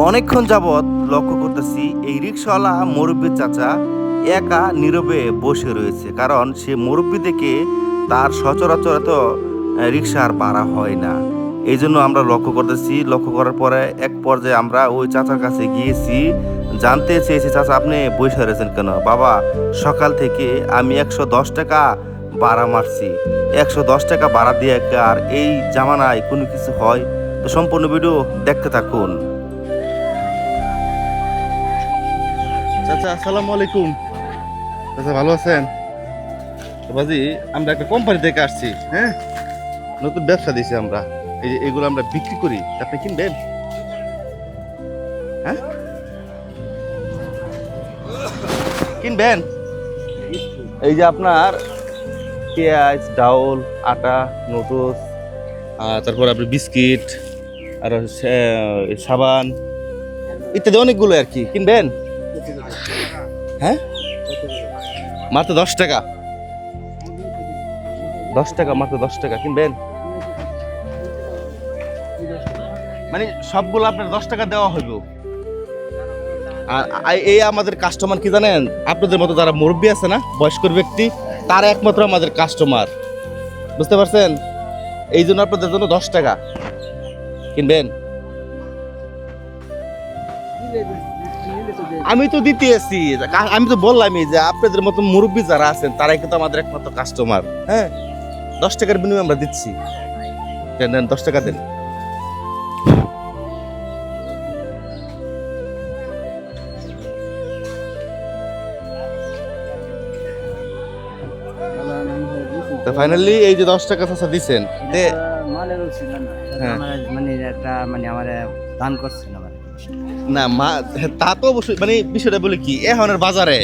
অনেকক্ষণ যাবৎ লক্ষ্য করতেছি এই রিক্সাওয়ালা মুরব্বী চাচা একা নীরবে বসে রয়েছে, কারণ সে মুরব্বী দেখে তার সচরাচর এত রিক্সা আর ভাড়া হয় না। এই জন্য আমরা লক্ষ্য করতেছি। লক্ষ্য করার পরে এক পর্যায়ে আমরা ওই চাচার কাছে গিয়েছি, জানতে চেয়েছি, চাচা আপনি বসে রয়েছেন কেন? বাবা, সকাল থেকে আমি 110 টাকা ভাড়া মারছি, 110 টাকা ভাড়া দিয়ে আর এই জামানায় কোনো কিছু হয়? তো সম্পূর্ণ ভিডিও দেখতে থাকুন। চাচা আসসালামু আলাইকুম। চাচা ভালো আছেন? তো বাজি, আমরা একটা কোম্পানি থেকে আসছি, হ্যাঁ, নতুন ব্যবসা দিয়েছি আমরা। এই যে এগুলো আমরা বিক্রি করি, আপনি কিনবেন? হ্যাঁ, কিনবেন? এই যে আপনার পেঁয়াজ, ডাউল, আটা, নুডলস, তারপর আপনি বিস্কিট, আর সাবান ইত্যাদি অনেকগুলো আর কি। কিনবেন? হ্যাঁ, মাত্র 10 টাকা। 10 টাকা, মাত্র 10 টাকা। কিনবেন? মানে সবগুলো আপনার 10 টাকা দেওয়া হইব। আর এই আমাদের কাস্টমার কি জানেন, আপনাদের মতো যারা মুরব্বী আছে না, বয়স্ক ব্যক্তি, তারা একমাত্র আমাদের কাস্টমার, বুঝতে পারছেন? এই জন্য আপনাদের জন্য 10 টাকা। কিনবেন? আমি তো দিতে আছি, আমি তো বললামই যে আপনাদের মতো মুরব্বী যারা আছেন তারাই কিন্তু আমাদের একমাত্র কাস্টমার। হ্যাঁ, 10 টাকার বিনিময়ে আমরা দিচ্ছি। দেন 10 টাকা দেন। তো ফাইনালি এই যে 10 টাকা চাচা দিচ্ছেন, হ্যাঁ। মানে একটা মানে আমার দান করছেন আমার না তা তো অবশ্যই, মানে বিষয়টা বলি কি, এখনের বাজারে,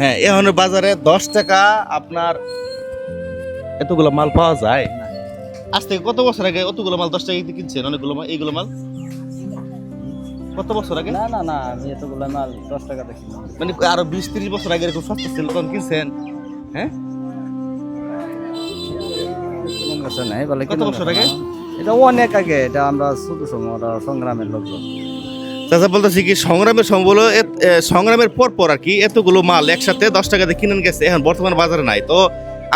হ্যাঁ, এখনের বাজারে 10 টাকা আপনার এতগুলো মাল পাওয়া যায়? আজ থেকে কত বছর আগে অতগুলো মাল 10 টাকা কিনছেন? অনেকগুলো মাল, এইগুলো মাল কত বছর আগে? না না না, আমি এতগুলো মাল 10 টাকা দেখি না। মানে আরো 20-30 বছর আগে এরকম সস্তা ছিল, তখন কিনছেন? হ্যাঁ, নাই বলে কত বছর আগে? এটা অনেক আগে, এটা আমরা ছোট সময় ওরা সংগ্রামের লোকজন। চাচা বলতেছি কি, সংগ্রামের পর আর কি এতগুলো মাল একসাথে 10 টাকা দিয়ে কিনেন গেছে, এখন বর্তমান বাজারে নাই। তো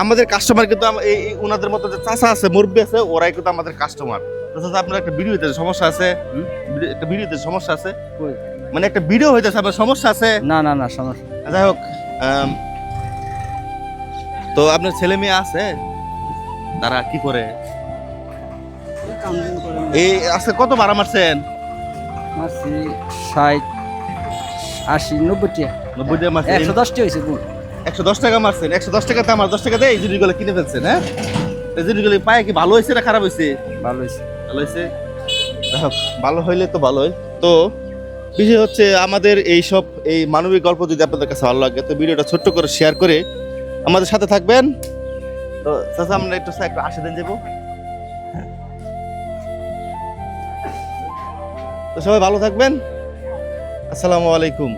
আমাদের কাস্টমার কিন্তু এই ওনাদের মতো যে চাচা আছে, মুরব্বী আছে, ওরাই কিন্তু আমাদের কাস্টমার। চাচা আপনার একটা ভিডিও হইতেছে, সমস্যা আছে? একটা ভিডিওতে সমস্যা আছে, মানে একটা ভিডিও হইতেছে, আপনার সমস্যা আছে? না না না, সমস্যা। যাই হোক, তো আপনার ছেলে মেয়ে আছে, তারা কি করে? এই আজকে কত ভাড়া মারছেন? মারছি 60, 80, 90 টাকা। 90 টাকা মারছেন? 110 হয়েছে গুণ। 110 টাকা মারছেন। 110 টাকাতে আমার 10 টাকা দিয়ে এই জিনিসগুলো কিনে ফেলছেন। হ্যাঁ, এই জিনিসগুলো পায়ে কি ভালো হয়েছে না খারাপ হয়েছে? ভালো হয়েছে। ভালো হয়েছে। দেখো, ভালো হইলে তো ভালোই। তো বিষয় হচ্ছে, আমাদের এইসব এই মানবিক গল্প যদি আপনাদের কাছে ভালো লাগে, তো ভিডিওটা ছোট্ট করে শেয়ার করে আমাদের সাথে থাকবেন। তো চাচা আমরা একটু আসে দেন যাবো। তো সবাই ভালো থাকবেন। আসসালামু আলাইকুম।